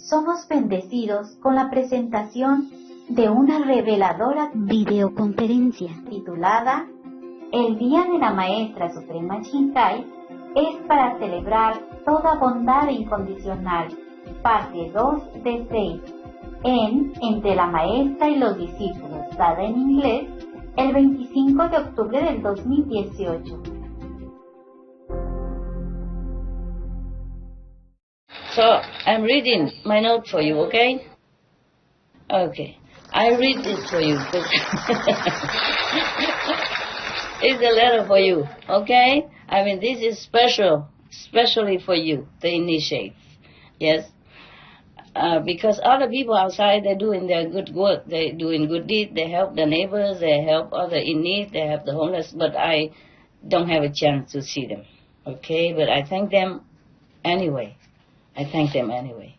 somos bendecidos con la presentación de una reveladora videoconferencia titulada El Día de la Maestra Suprema CHINGHAI es para celebrar toda bondad incondicional, parte 2 de 6, Entre la Maestra y los Discípulos, dada en inglés el 25 de octubre del 2018. So, I'm reading my note for you, okay? Okay. I read this for you. It's a letter for you, okay? I mean, this is special, especially for you, the initiates, yes? Because other people outside, they're doing their good work, they're doing good deeds, they help the neighbors, they help other in need, they help the homeless, but I don't have a chance to see them, okay? But I thank them anyway. I thank them anyway.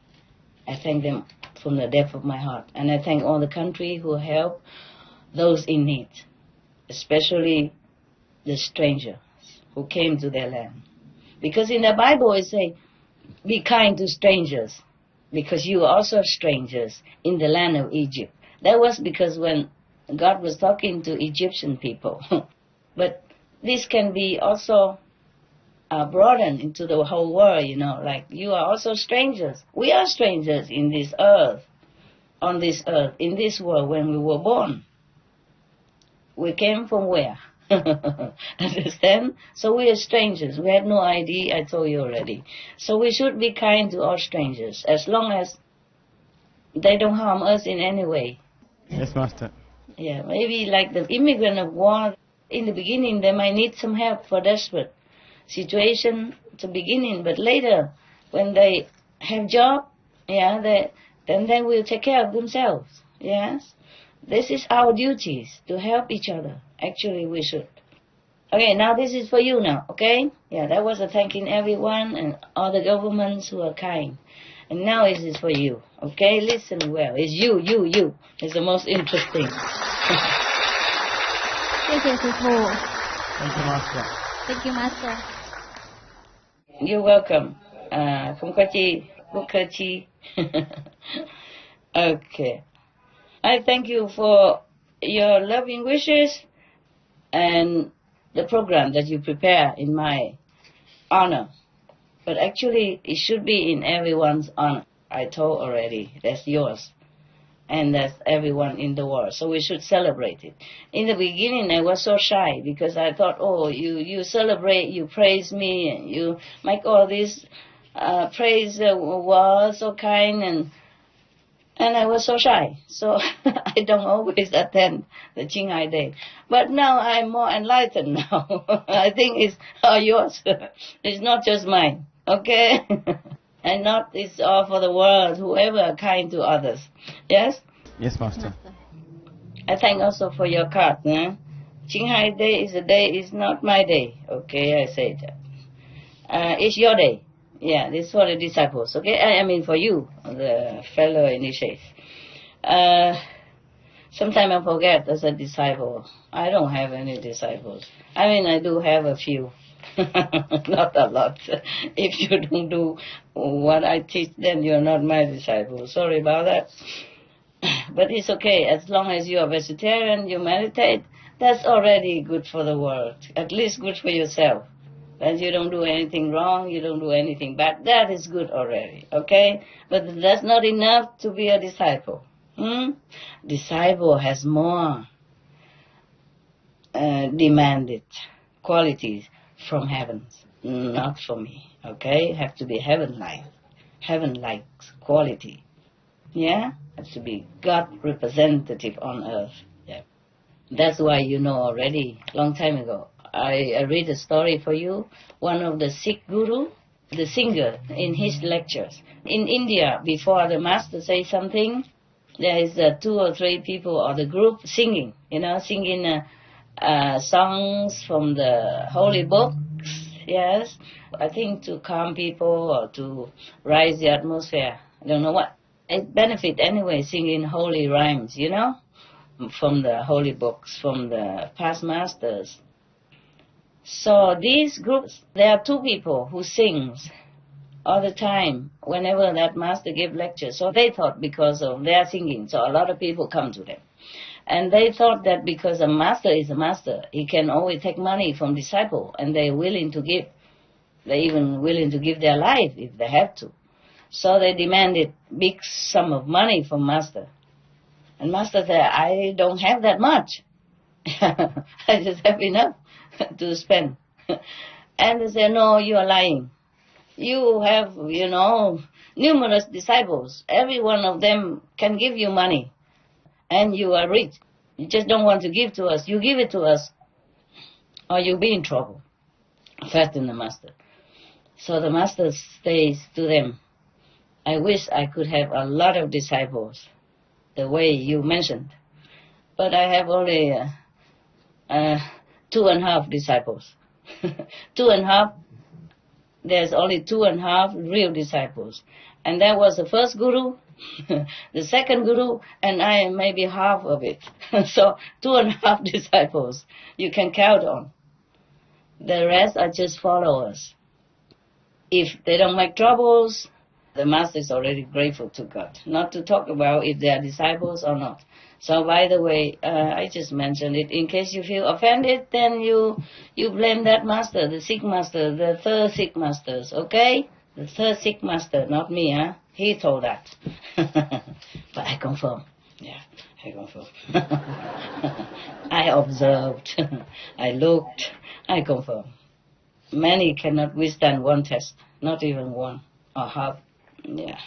I thank them from the depth of my heart. And I thank all the country who help those in need, especially the strangers who came to their land. Because in the Bible it says, be kind to strangers, because you are also strangers in the land of Egypt. That was because when God was talking to Egyptian people. But this can be also broadened into the whole world, you know, like you are also strangers. We are strangers in this earth, on this earth, in this world when we were born. We came from where? Understand? So we are strangers. We had no ID, I told you already. So we should be kind to all strangers, as long as they don't harm us in any way. Yes, Master. Yeah, maybe like the immigrant of war, in the beginning they might need some help for desperate situation to beginning, but later when they have job, then they will take care of themselves. Yes, this is our duties to help each other. Actually, we should. Okay, now this is for you now. Okay, yeah, that was a thanking everyone and all the governments who are kind. And now it is for you. Okay, listen well. It's you. It's the most interesting. 谢谢师父。 Thank you, Master. Thank you, Master. You're welcome. Không có chi, bất客气. Okay. I thank you for your loving wishes and the program that you prepare in my honor. But actually, it should be in everyone's honor. I told already, that's yours. And that's everyone in the world. So we should celebrate it. In the beginning, I was so shy because I thought, oh, you celebrate, you praise me, and you make all this praise words so kind, and I was so shy. So I don't always attend the Qinghai Day. But now I'm more enlightened now. I think it's all yours. It's not just mine. Okay? And not it's all for the world, whoever are kind to others. Yes? Yes, Master. I thank also for your card. Qinghai Day is a day, it's not my day. Okay, I say that. It's your day. Yeah, this is for the disciples. Okay, I mean for you, the fellow initiates. Sometimes I forget as a disciple. I don't have any disciples. I mean, I do have a few. Not a lot. If you don't do what I teach, then you're not my disciple. Sorry about that. But it's okay. As long as you are vegetarian, you meditate, that's already good for the world. At least good for yourself. And you don't do anything wrong, you don't do anything bad. That is good already. Okay? But that's not enough to be a disciple. Disciple has more demanded qualities from heaven, not for me. Okay? Have to be heaven-like quality. Yeah? Has to be God representative on earth. Yeah. That's why you know already, long time ago, I read a story for you. One of the Sikh guru, the singer, in his lectures. In India, before the master says something, there is 2 or 3 people or the group singing, singing songs from the holy books, yes. I think to calm people or to rise the atmosphere. I don't know what. It benefit anyway, singing holy rhymes, from the holy books, from the past masters. So these groups, there are 2 people who sings all the time, whenever that master gave lectures. So they thought because of their singing, so a lot of people come to them. And they thought that because a master is a master, he can always take money from disciple, and they're willing to give. They're even willing to give their life if they have to. So they demanded big sum of money from master. And master said, I don't have that much. I just have enough to spend. And they said, no, you are lying. You have, numerous disciples. Every one of them can give you money. And you are rich. You just don't want to give to us. You give it to us, or you'll be in trouble. Threatened the master. So the master says to them, I wish I could have a lot of disciples, the way you mentioned. But I have only 2.5 disciples. 2.5, there's only 2.5 real disciples. And that was the first guru, the second guru, and I am maybe half of it. So 2.5 disciples you can count on. The rest are just followers. If they don't make troubles, the master is already grateful to God. Not to talk about if they are disciples or not. So by the way, I just mentioned it. In case you feel offended, then you blame that master, the sick master, the third sick masters, okay? The third sick master, not me, huh? He told that. But I confirm. Yeah, I confirm. I observed. I looked. I confirm. Many cannot withstand one test. Not even one or half. Yeah.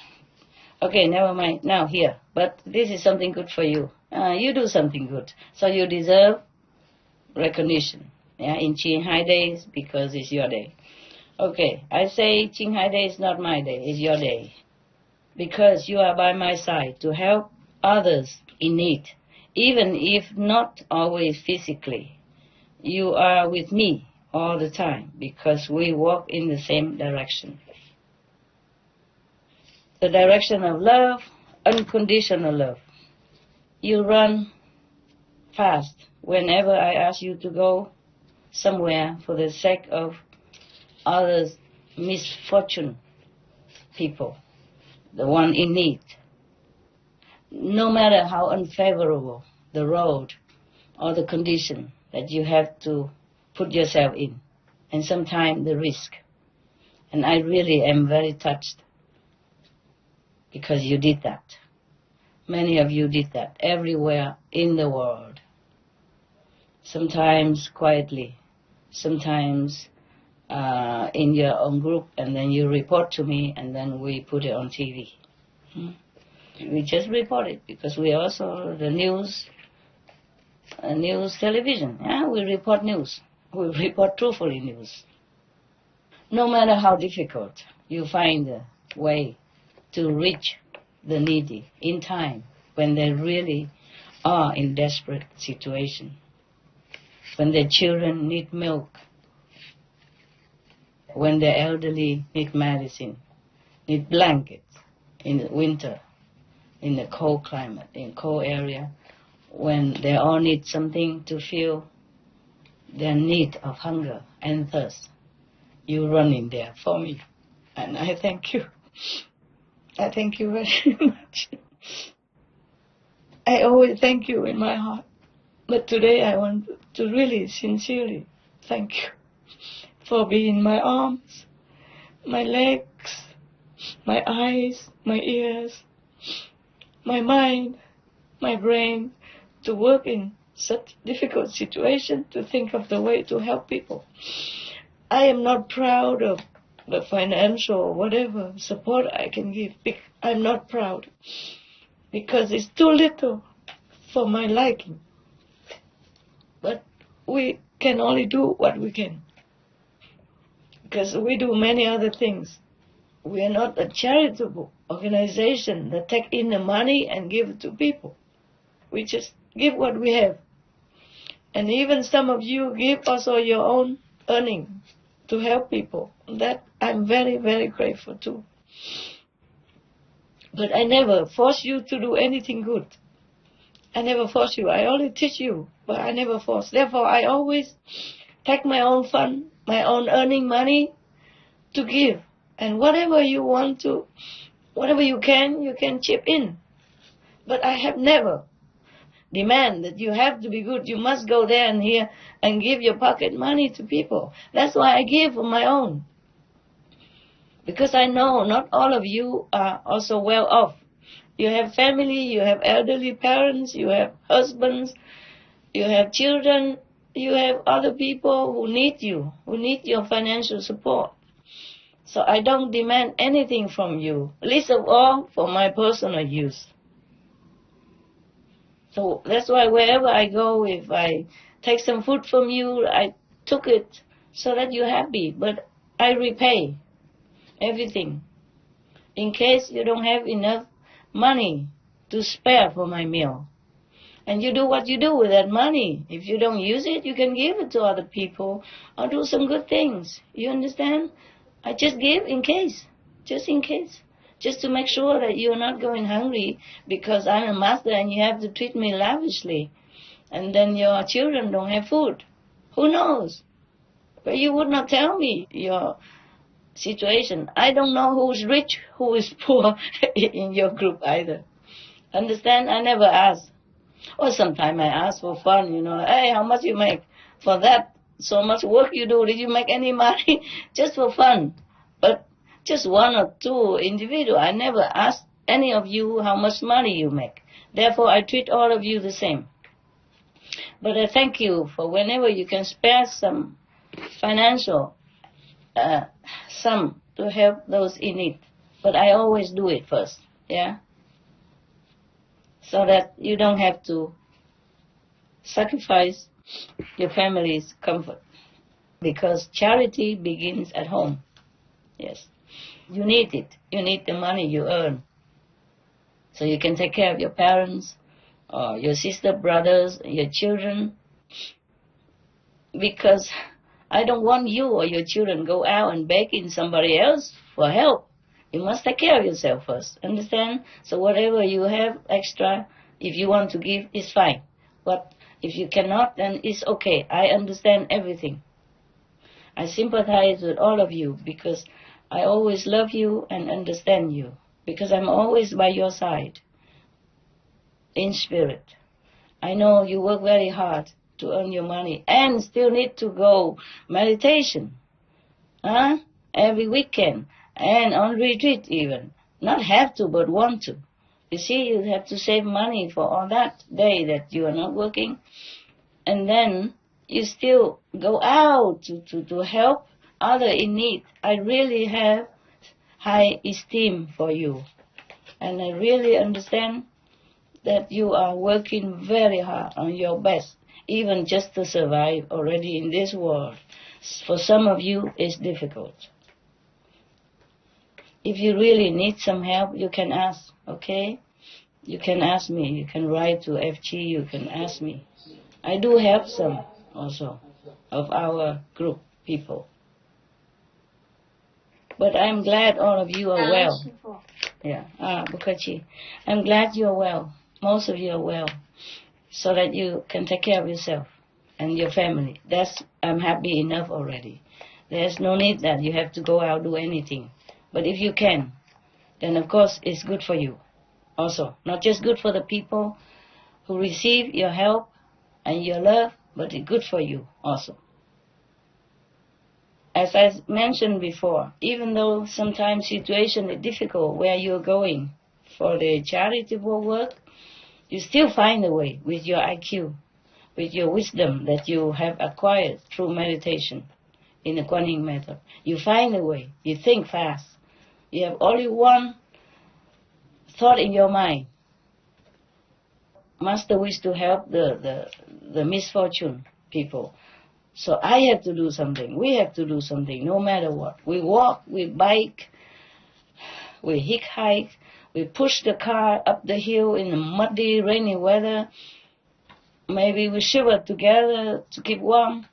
Okay, never mind. Now here. But this is something good for you. You do something good. So you deserve recognition. Yeah, in CHINGHAI days, because it's your day. Okay, I say CHINGHAI day is not my day, it's your day. Because you are by my side to help others in need. Even if not always physically. You are with me all the time because we walk in the same direction. The direction of love, unconditional love. You run fast whenever I ask you to go somewhere for the sake of others' misfortune people, the one in need. No matter how unfavorable the road or the condition that you have to put yourself in, and sometimes the risk. And I really am very touched because you did that. Many of you did that everywhere in the world. Sometimes quietly, sometimes in your own group, and then you report to me, and then we put it on TV. We just report it because we also the news television. Yeah, we report news. We report truthfully news. No matter how difficult, you find a way to reach the needy in time when they really are in desperate situation. When their children need milk, when the elderly need medicine, need blankets in the winter, in the cold climate, in cold area, when they all need something to feel their need of hunger and thirst. You run in there for me, and I thank you. I thank you very much. I always thank you in my heart, but today I want to really sincerely thank you for being my arms, my legs, my eyes, my ears, my mind, my brain, to work in such difficult situation, to think of the way to help people. I am not proud of the financial or whatever support I can give. I'm not proud because it's too little for my liking. But we can only do what we can because we do many other things. We are not a charitable organization that take in the money and give it to people. We just give what we have. And even some of you give also your own earning to help people. That I'm very, very grateful to. But I never force you to do anything good. I never force you. I only teach you, but I never force. Therefore, I always take my own fund, my own earning money to give. And whatever you want to, whatever you can chip in. But I have never demand that you have to be good. You must go there and here and give your pocket money to people. That's why I give on my own. Because I know not all of you are also well off. You have family, you have elderly parents, you have husbands, you have children, you have other people who need you, who need your financial support. So I don't demand anything from you, least of all for my personal use. So that's why wherever I go, if I take some food from you, I took it so that you're happy. But I repay everything in case you don't have enough money to spare for my meal. And you do what you do with that money. If you don't use it, you can give it to other people or do some good things. You understand? I just give in case, just in case. Just to make sure that you're not going hungry because I'm a master and you have to treat me lavishly. And then your children don't have food. Who knows? But you would not tell me your situation. I don't know who's rich, who is poor in your group either. Understand? I never ask. Or sometimes I ask for fun, hey, how much you make? For that, so much work you do, did you make any money? Just for fun. But just one or two individuals. I never ask any of you how much money you make. Therefore, I treat all of you the same. But I thank you for whenever you can spare some financial sum to help those in need. But I always do it first, yeah? So that you don't have to sacrifice your family's comfort. Because charity begins at home, yes. You need it. You need the money you earn. So you can take care of your parents, or your sister, brothers, your children. Because I don't want you or your children go out and beg in somebody else for help. You must take care of yourself first. Understand? So whatever you have extra, if you want to give, is fine. But if you cannot, then it's okay. I understand everything. I sympathize with all of you because I always love you and understand you, because I'm always by your side, in spirit. I know you work very hard to earn your money and still need to go meditation, every weekend and on retreat even. Not have to, but want to. You see, you have to save money for all that day that you are not working. And then you still go out to help other in need. I really have high esteem for you. And I really understand that you are working very hard on your best, even just to survive already in this world. For some of you, it's difficult. If you really need some help, you can ask, okay? You can ask me. You can write to FG. You can ask me. I do help some also of our group people. But I'm glad all of you are well. Yeah, Bukachi. I'm glad you're well. Most of you are well. So that you can take care of yourself and your family. I'm happy enough already. There's no need that you have to go out do anything. But if you can, then of course it's good for you also. Not just good for the people who receive your help and your love, but it's good for you also. As I mentioned before, even though sometimes situation is difficult where you're going for the charitable work, you still find a way with your IQ, with your wisdom that you have acquired through meditation in the Kuan Yin method. You find a way. You think fast. You have only one thought in your mind. Master wishes to help the misfortune people. So I have to do something. We have to do something, no matter what. We walk, we bike, we hitchhike, we push the car up the hill in the muddy, rainy weather. Maybe we shiver together to keep warm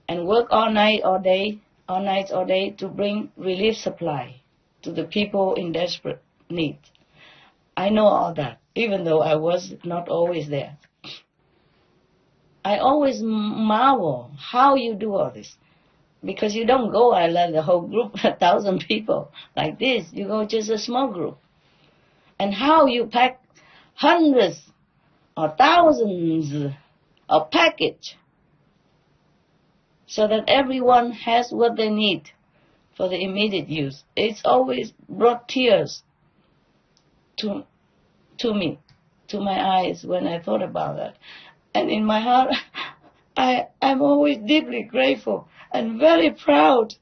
and work all night, all day to bring relief supply to the people in desperate need. I know all that, even though I was not always there. I always marvel how you do all this. Because you don't go like the whole group, 1,000 people like this. You go just a small group. And how you pack hundreds or thousands of package so that everyone has what they need for the immediate use. It's always brought tears to me, to my eyes when I thought about that. And in my heart, I'm always deeply grateful and very proud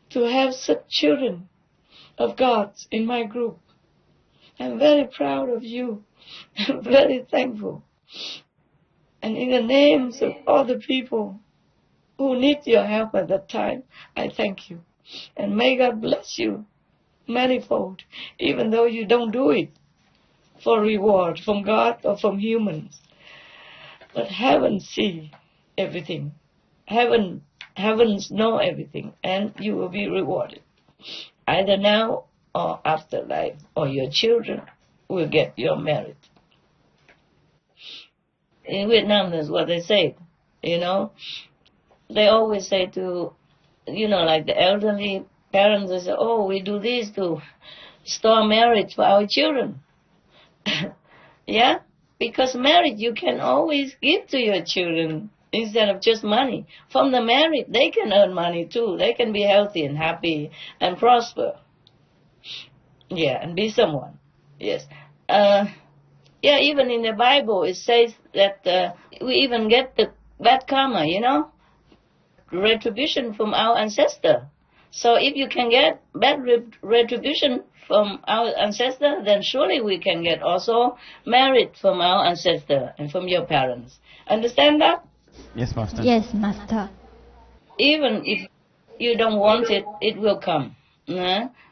to have such children of God in my group. I'm very proud of you. I'm very thankful. And in the names of all the people who need your help at that time, I thank you. And may God bless you manifold, even though you don't do it for reward from God or from humans. But heaven see everything. Heavens know everything, and you will be rewarded. Either now or after life, or your children will get your merit. In Vietnam, that's what they say, They always say to, like the elderly parents, they say, oh, we do this to store merit for our children. Yeah? Because merit you can always give to your children instead of just money. From the merit, they can earn money too. They can be healthy and happy and prosper. Yeah, and be someone. Yes. Even in the Bible it says that we even get the bad karma, retribution from our ancestor. So if you can get bad retribution from our ancestor, then surely we can get also merit from our ancestor and from your parents. Understand that? Yes, Master. Yes, Master. Even if you don't want it, it will come.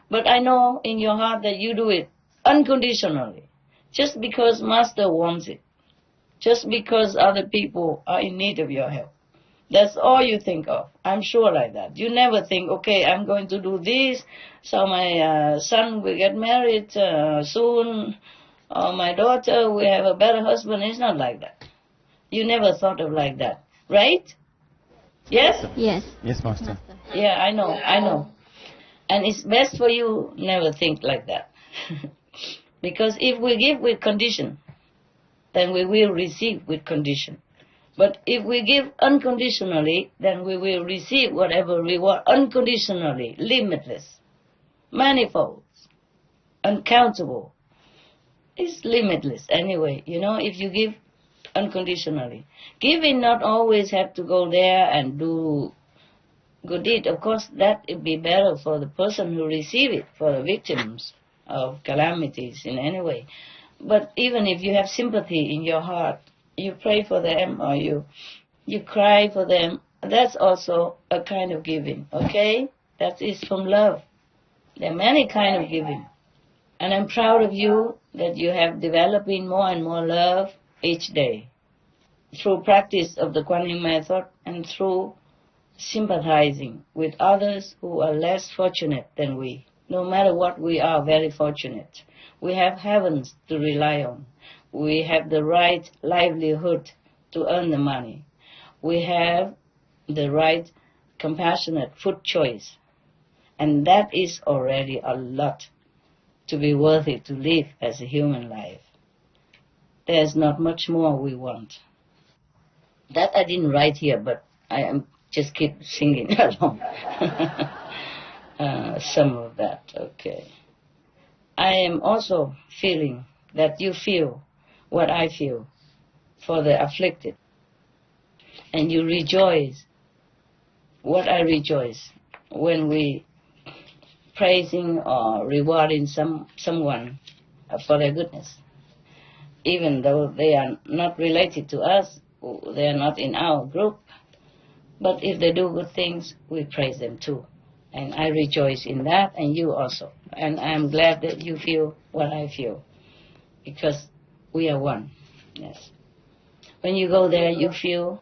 But I know in your heart that you do it unconditionally, just because Master wants it, just because other people are in need of your help. That's all you think of. I'm sure like that. You never think, okay, I'm going to do this, so my son will get married soon, or my daughter will have a better husband. It's not like that. You never thought of like that, right? Yes? Yes. Yes, Master. Yeah, I know. And it's best for you never think like that. Because if we give with condition, then we will receive with condition. But if we give unconditionally, then we will receive whatever reward unconditionally, limitless, manifold, uncountable. It's limitless anyway, if you give unconditionally. Giving not always have to go there and do good deed. Of course, that would be better for the person who receive it, for the victims of calamities in any way. But even if you have sympathy in your heart, you pray for them or you cry for them, that's also a kind of giving, okay? That is from love. There are many kinds of giving. And I'm proud of you that you have developing more and more love each day through practice of the Kuan Yin method and through sympathizing with others who are less fortunate than we. No matter what, we are very fortunate. We have heavens to rely on. We have the right livelihood to earn the money. We have the right compassionate food choice. And that is already a lot to be worthy to live as a human life. There's not much more we want. That I didn't write here, but I am just keep singing along. Some of that, okay. I am also feeling that you feel what I feel for the afflicted. And you rejoice what I rejoice when we praising or rewarding someone for their goodness. Even though they are not related to us, they are not in our group, but if they do good things, we praise them too. And I rejoice in that, and you also. And I'm glad that you feel what I feel, because we are one. Yes. When you go there, you feel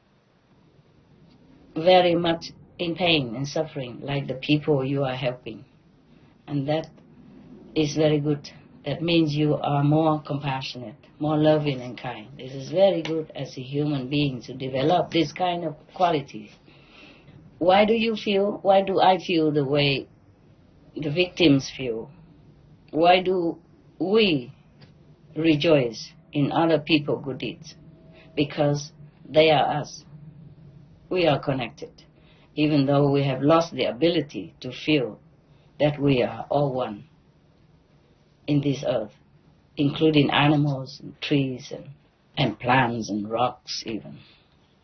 very much in pain and suffering, like the people you are helping. And that is very good. That means you are more compassionate, more loving and kind. This is very good as a human being to develop this kind of qualities. Why do I feel the way the victims feel? Why do we rejoice in other people's good deeds? Because they are us. We are connected, even though we have lost the ability to feel that we are all one in this earth, including animals and trees and plants and rocks even.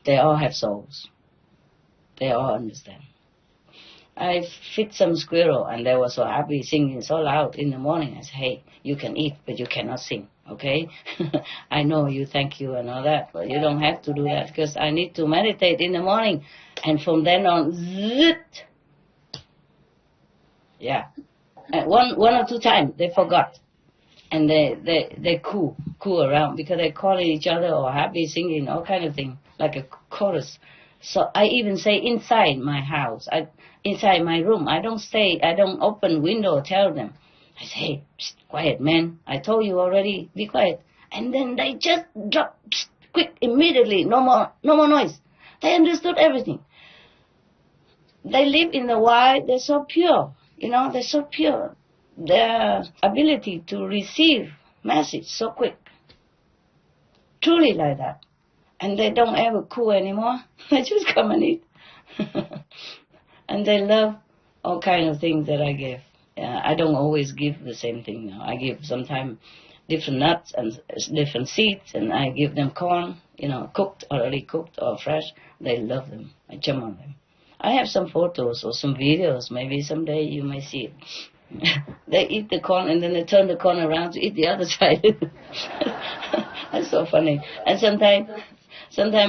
They all have souls. They all understand. I fed some squirrel and they were so happy, singing so loud in the morning. I said, hey, you can eat, but you cannot sing, okay? I know you, thank you and all that, but you don't have to do that because I need to meditate in the morning. And from then on, zit. Yeah. And one or two times they forgot. And they coo around because they calling each other or happy singing, all kind of thing, like a chorus. So I even say inside my house, inside my room, I don't open window, tell them. I say, hey, psst, quiet, man. I told you already, be quiet. And then they just drop, psst, quick, immediately, no more noise. They understood everything. They live in the wild, they're so pure, they're so pure. Their ability to receive message so quick. Truly like that. And they don't ever coo anymore. They just come and eat. And they love all kind of things that I give. I don't always give the same thing now. I give sometimes different nuts and different seeds, and I give them corn, already cooked or fresh. They love them. I jump on them. I have some photos or some videos. Maybe someday you may see it. They eat the corn and then they turn the corn around to eat the other side. That's so funny. And sometimes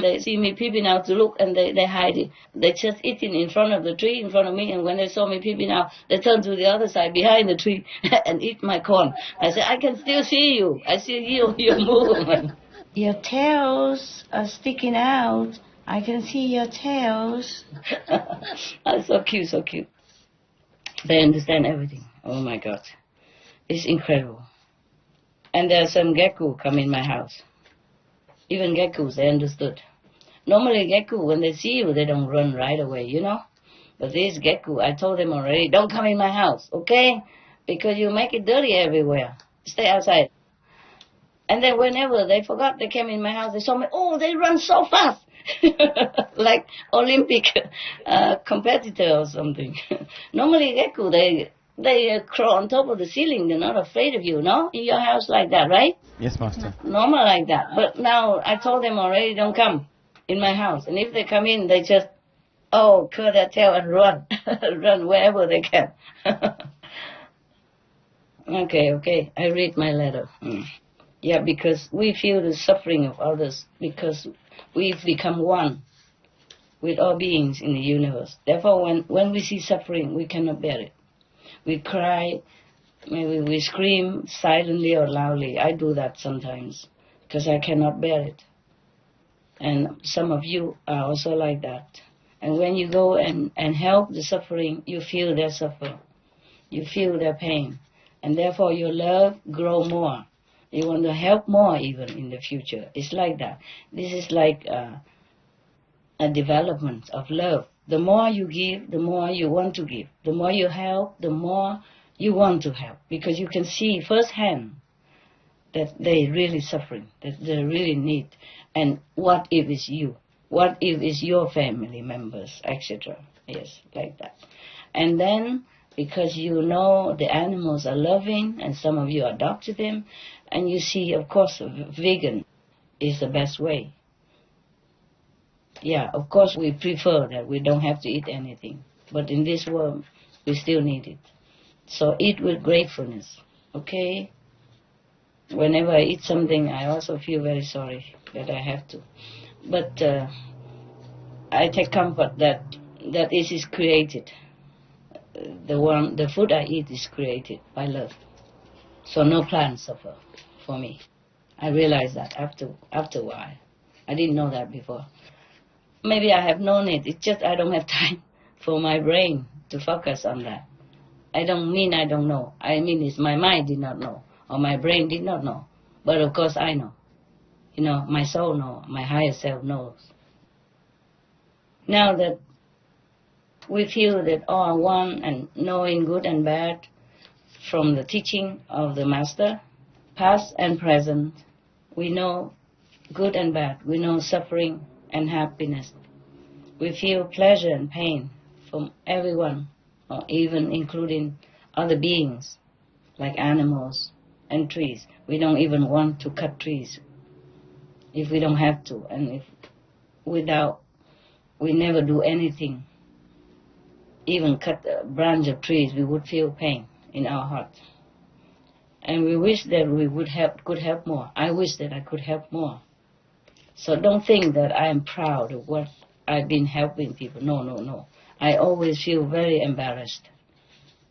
they see me peeping out to look and they hide it. They just eating in front of the tree, in front of me, and when they saw me peeping out, they turn to the other side behind the tree and eat my corn. I said, I can still see you. I see you, your movement. Your tails are sticking out. I can see your tails. That's so cute, so cute. They understand everything. Oh my God. It's incredible. And there are some gecko come in my house. Even geckos, they understood. Normally gecko, when they see you, they don't run right away, But this gecko, I told them already, don't come in my house, okay? Because you make it dirty everywhere. Stay outside. And then whenever they forgot they came in my house, they saw me, oh, they run so fast. Like Olympic competitor or something. Normally gecko, they crawl on top of the ceiling. They're not afraid of you, no? In your house like that, right? Yes, Master. Normal like that. But now I told them already, don't come in my house. And if they come in, they just, curl their tail and run. Run wherever they can. Okay. I read my letter. Yeah, because we feel the suffering of others because we've become one with all beings in the universe. Therefore, when we see suffering, we cannot bear it. We cry, maybe we scream silently or loudly. I do that sometimes because I cannot bear it. And some of you are also like that. And when you go and help the suffering, you feel their suffer. You feel their pain. And therefore your love grows more. You want to help more even in the future. It's like that. This is like a development of love. The more you give, the more you want to give. The more you help, the more you want to help. Because you can see firsthand that they really suffering, that they really need. And what if it's you? What if it's your family members, etc.? Yes, like that. And then, because you know the animals are loving, and some of you adopted them, and you see, of course, vegan is the best way. Yeah, of course we prefer that we don't have to eat anything. But in this world, we still need it. So eat with gratefulness, okay? Whenever I eat something, I also feel very sorry that I have to. But I take comfort that it is created. The food I eat is created by love. So no plants suffer for me. I realized that after a while. I didn't know that before. Maybe I have known it. It's just I don't have time for my brain to focus on that. I don't mean I don't know. I mean it's my mind did not know, or my brain did not know. But of course I know. My soul knows, my higher self knows. Now that We feel that all are one and knowing good and bad from the teaching of the Master, past and present. We know good and bad. We know suffering and happiness. We feel pleasure and pain from everyone, or even including other beings, like animals and trees. We don't even want to cut trees if we don't have to, and if we never do anything. Even cut a branch of trees, we would feel pain in our heart. And we wish that we could help more. I wish that I could help more. So don't think that I am proud of what I've been helping people. No. I always feel very embarrassed,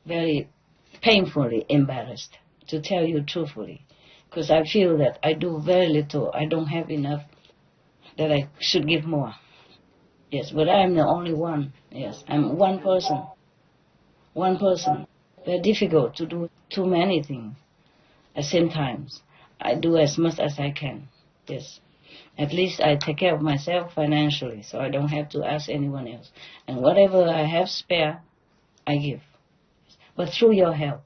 very painfully embarrassed, to tell you truthfully, because I feel that I do very little. I don't have enough, that I should give more. Yes, but I'm the only one. Yes, I'm one person. One person. Very difficult to do too many things at the same time. I do as much as I can. Yes. At least I take care of myself financially, so I don't have to ask anyone else. And whatever I have spare, I give. But through your help,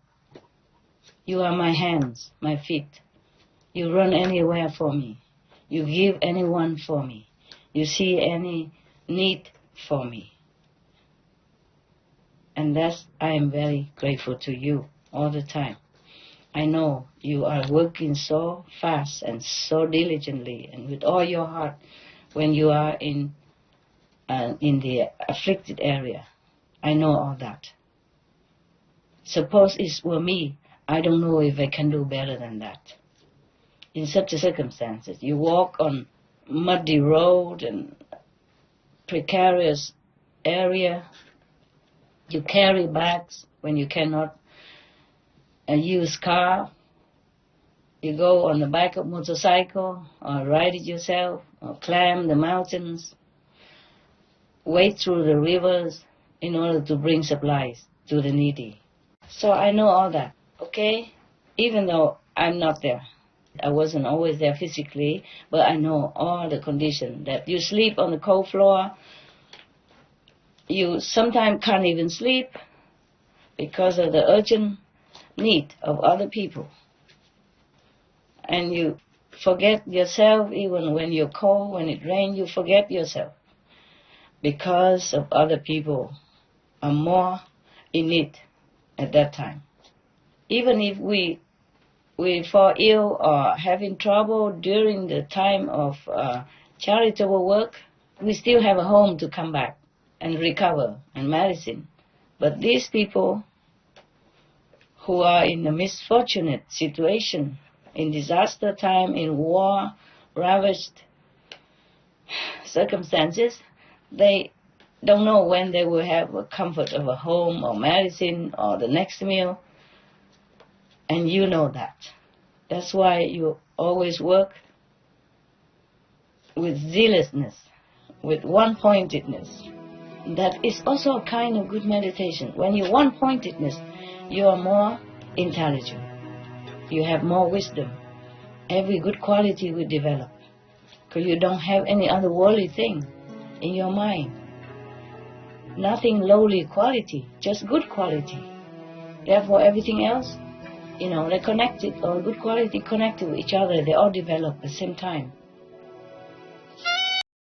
you are my hands, my feet. You run anywhere for me. You give anyone for me. You see any need for me. And that's, I am very grateful to you all the time. I know you are working so fast and so diligently and with all your heart when you are in the afflicted area. I know all that. Suppose it were me, I don't know if I can do better than that. In such circumstances, you walk on muddy road and precarious area. You carry bags when you cannot use car. You go on the back of motorcycle or ride it yourself or climb the mountains, wade through the rivers in order to bring supplies to the needy. So I know all that, okay? Even though I'm not there. I wasn't always there physically, but I know all the conditions, that you sleep on the cold floor. You sometimes can't even sleep because of the urgent need of other people. And you forget yourself even when you're cold, when it rains, you forget yourself because of other people are more in need at that time. Even if we fall ill or having trouble during the time of charitable work, we still have a home to come back and recover and medicine. But these people who are in a misfortunate situation, in disaster time, in war-ravaged circumstances, they don't know when they will have a comfort of a home or medicine or the next meal. And you know that. That's why you always work with zealousness, with one-pointedness. That is also a kind of good meditation. When you're one-pointedness, you are more intelligent. You have more wisdom. Every good quality will develop. Because you don't have any other worldly thing in your mind. Nothing lowly quality, just good quality. Therefore, everything else, they're connected, or good quality connected with each other. They all develop at the same time.